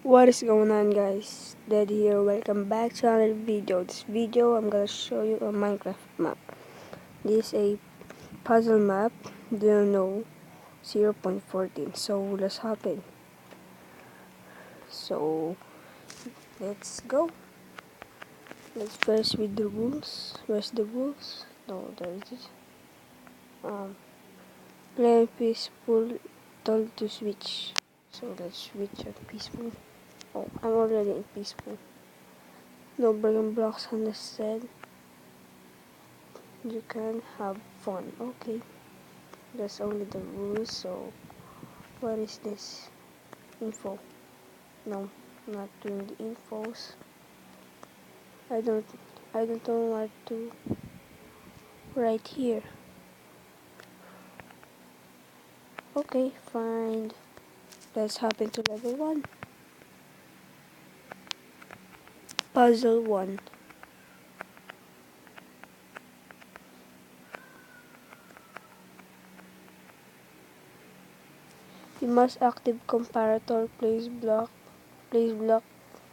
What is going on, guys? Dad here. Welcome back to another video. This video I'm gonna show you a Minecraft map. This is a puzzle map. Do you know 0.14? So let's hop in. So let's go. Let's first with the rules. Where's the rules? No, there it is. Play peaceful. Told to switch. So let's switch on peaceful. Oh, I'm already in peaceful. No breaking blocks understood. You can have fun. Okay, that's only the rules. So what is this? Info. No, not doing the infos. I don't I don't know what to write here. Okay, fine. Let's hop into level 1. Puzzle 1. You must active comparator place block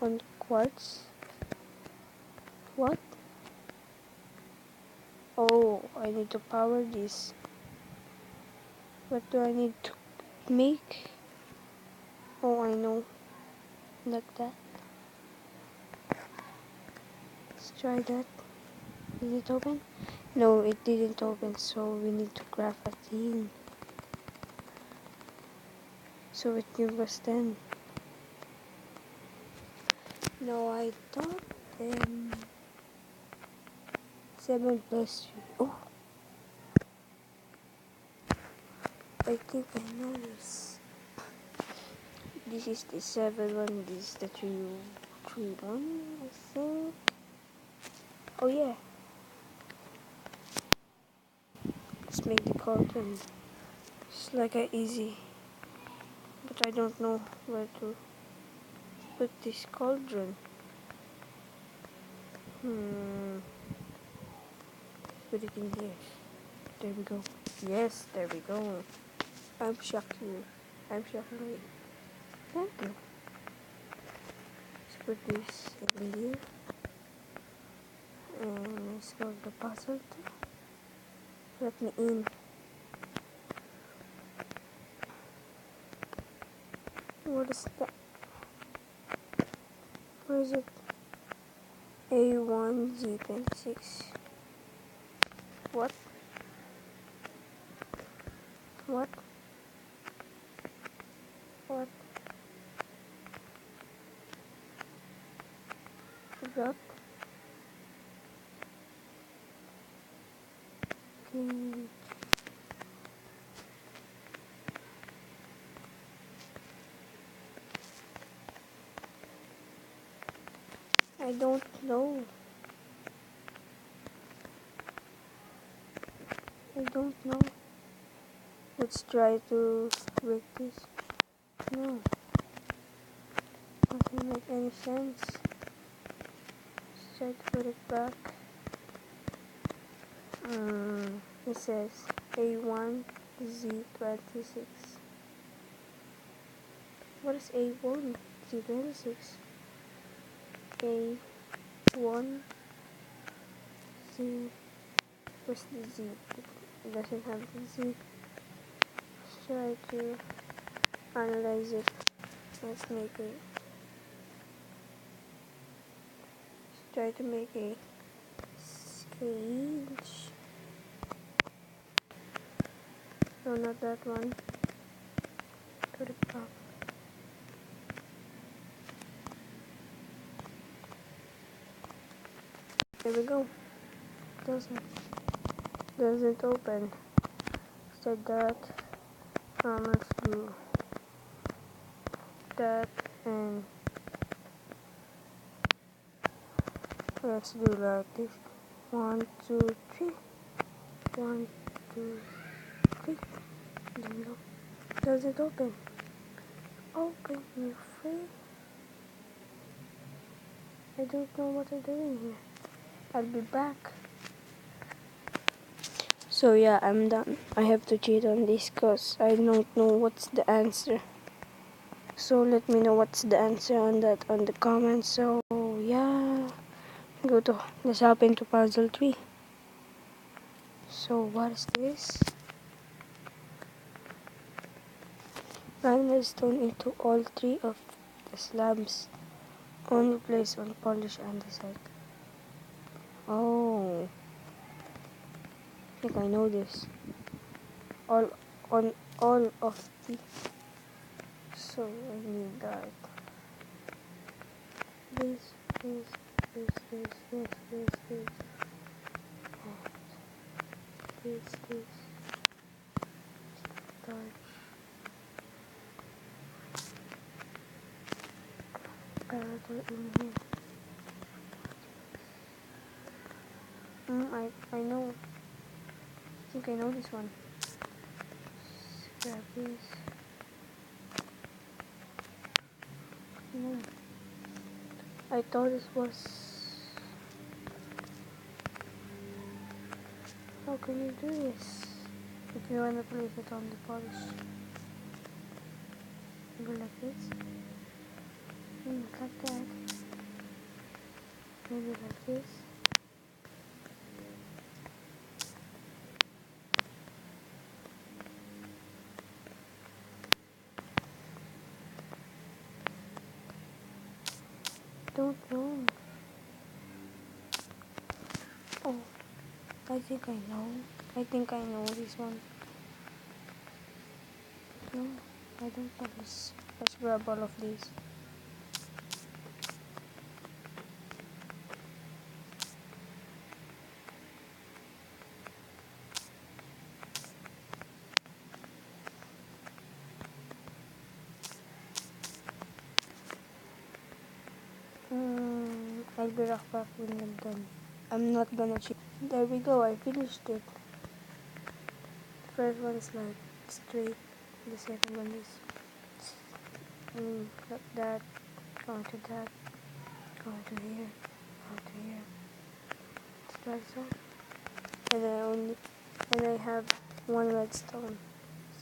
on quartz. What? Oh, I need to power this. What do I need to make? Oh, I know. Like that. Let's try that. Did it open? No, it didn't open, so we need to craft a thing. So it gives us 10. No, I thought 7 plus 3. Oh, I think I know this. This is the 7 one, this is the 3 one, I think. Oh yeah. Let's make the cauldron. It's like a easy. But I don't know where to put this cauldron. Put it in here. There we go. Yes, there we go. I'm shocked here. I'm shocked. Thank you. Let's put this in here. And let's go to the puzzle too. Let me in. What is that? Where is it? A1Z26. What? What? What? What? Okay. I don't know. I don't know. Let's try to break this. No. Doesn't make any sense. Let's try to put it back. It says A1Z26. What is A1Z26? A1Z. Where's the Z? It doesn't have the Z. Let's try to analyze it. Let's make a. Let's try to make a cage. No, not that one. Put it back. There we go. Doesn't open. So that let's do that, and let's do like this. 1, 2, 3. 1, 2, 3. There we go. Does it open? Open, you free. I don't know what I'm doing here. I'll be back. So yeah, I'm done. I have to cheat on this because I don't know what's the answer. So let me know what's the answer on that on the comments. So yeah, let's hop into puzzle 3. So what is this? Grind the stone into all 3 of the slabs. Only place on polish andesite. Oh, I think I know this. All on all of the. So I need that. This, this, this, this, this, this, this. Oh, this. That. That in here. I know. I think I know this one. Grab this. No. I thought this was. How can you do this? If you wanna place it on the polish, go like this. Like that. Maybe like this. Don't know. Oh, I think I know. I think I know this one. No, I don't know this. Let's grab all of these. I'll be right back when I'm done. I'm not gonna cheat. There we go, I finished it. The first one is like straight. The second one is like that. Go to that. Go to here. Go to here. It's like so. And I have one redstone.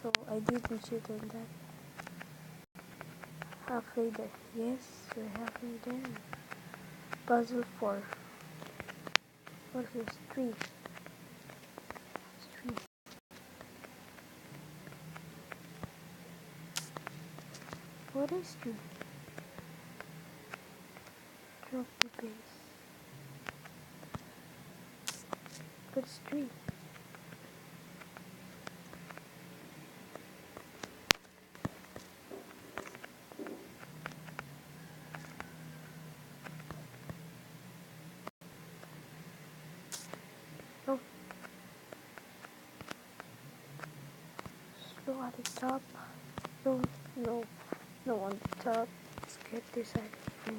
So I didn't cheat on that. Halfway there. Yes, we're halfway there. Puzzle 4. What is this? 3. It's 3. What is 3? Drop the base. What's 3? Oh, slow at the top. No, on the top. Let's get this out of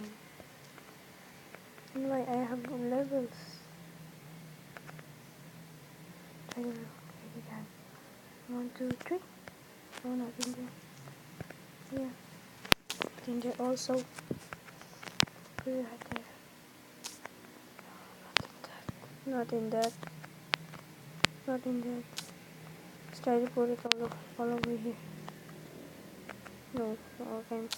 the anyway, I have levels. Try to get it down. 1, 2, 3. No, not in there. Yeah. In there also. Put it right there. Not in that. Not in that. Let's try to put it all over here. No, open.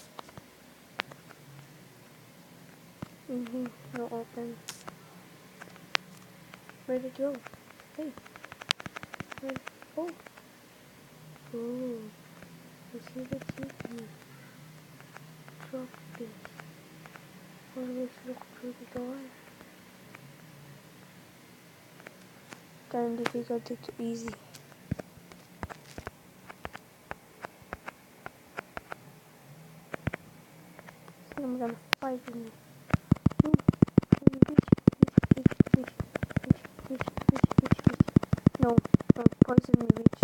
In here, no open. Where'd it go? Hey, where'd it go? Oh, you see the TV. Drop this. Always look through the door. Turn difficulty to easy. So I'm gonna fight in it. No, poison me, bitch.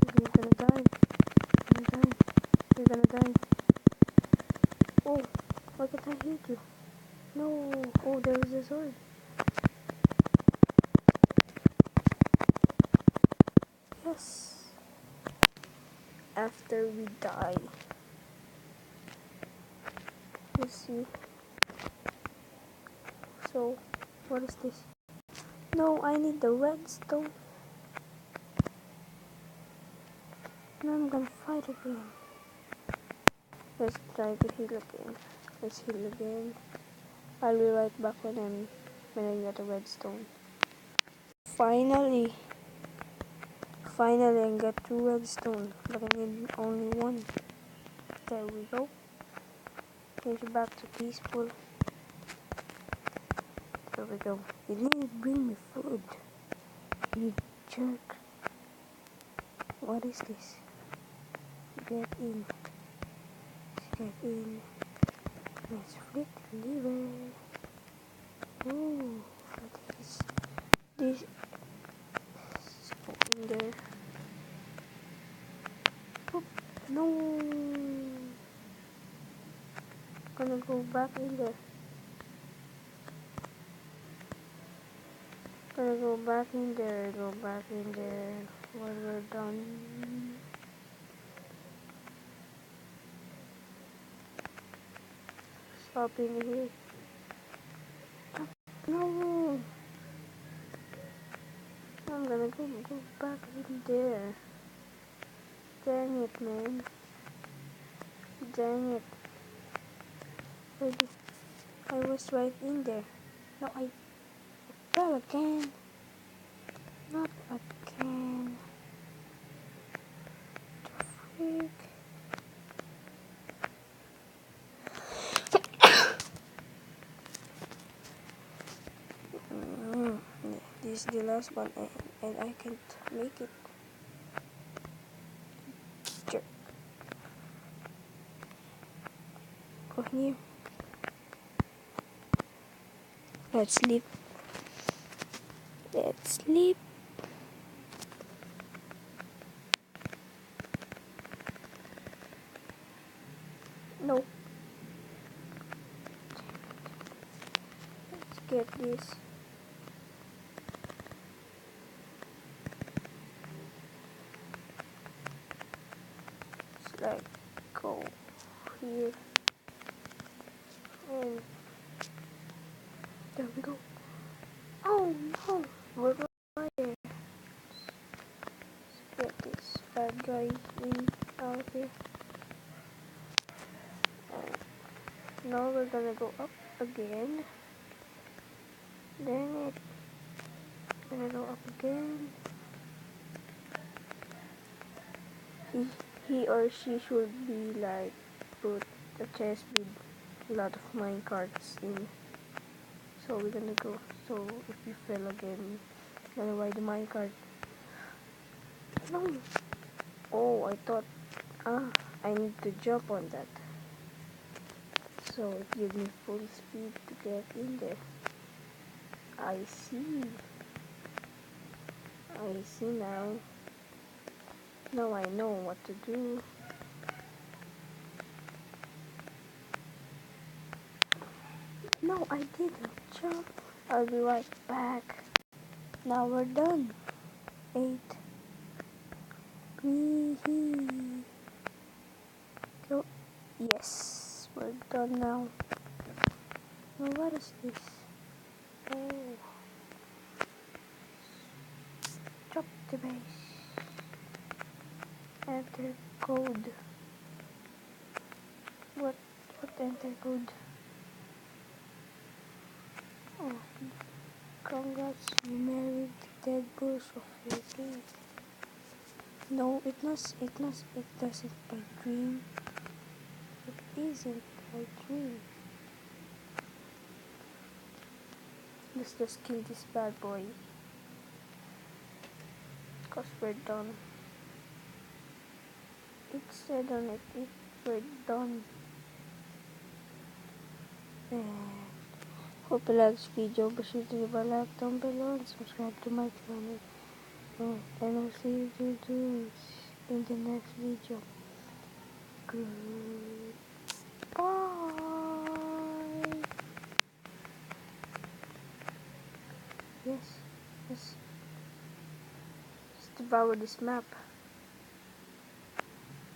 Okay, you're gonna die. You're gonna die. Oh, why can't I hit you? No. Oh, there is a sword. Yes. After we die. Let's see. So, what is this? No, I need the redstone. Now I'm gonna fight again. Let's try to heal again. Let's heal again. I'll be right back when I get a redstone. Finally I got 2 redstone, but I need only 1. There we go. Here's back to peaceful. There we go. You didn't bring me food. You jerk. What is this? Get in. Get in. Let's flick the lever. Oh, this go in there. Oop, no. Gonna go back in there. Gonna go back in there. Go back in there. When we're done. Stop in here. No. I'm gonna go back in there. Dang it, man. Dang it. I was right in there. No, I fell again. Not again. The freak. This is the last one, and I can't make it. Jerk. Go here. Let's sleep. Let's sleep. No. Let's get this. It's like go here. And there we go. Oh no. We're right there. Let's get this bad guy in out here. Now we're gonna go up again. Dang it. Gonna go up again. He or she should be like put a chest with a lot of minecarts in. So we're gonna go. So if you fail again, gonna ride the minecart. No. Oh, I thought. I need to jump on that. So it gives me full speed to get in there. I see. I see now. Now I know what to do. No, I didn't jump. I'll be right back. Now we're done. 8. Wee-hee. Go. Yes, we're done now. Now what is this? Oh. Drop the base. Enter code. What enter code? Oh, congrats, you married the dead bulls of your game. No, it doesn't by dream. It isn't by dream. Let's just kill this bad boy. Cause we're done. It said on it, we're done. And hope you like this video. Be sure to leave a like down below and subscribe to my channel. And I'll see you in the next video. Goodbye. Yes. Let's devour this map.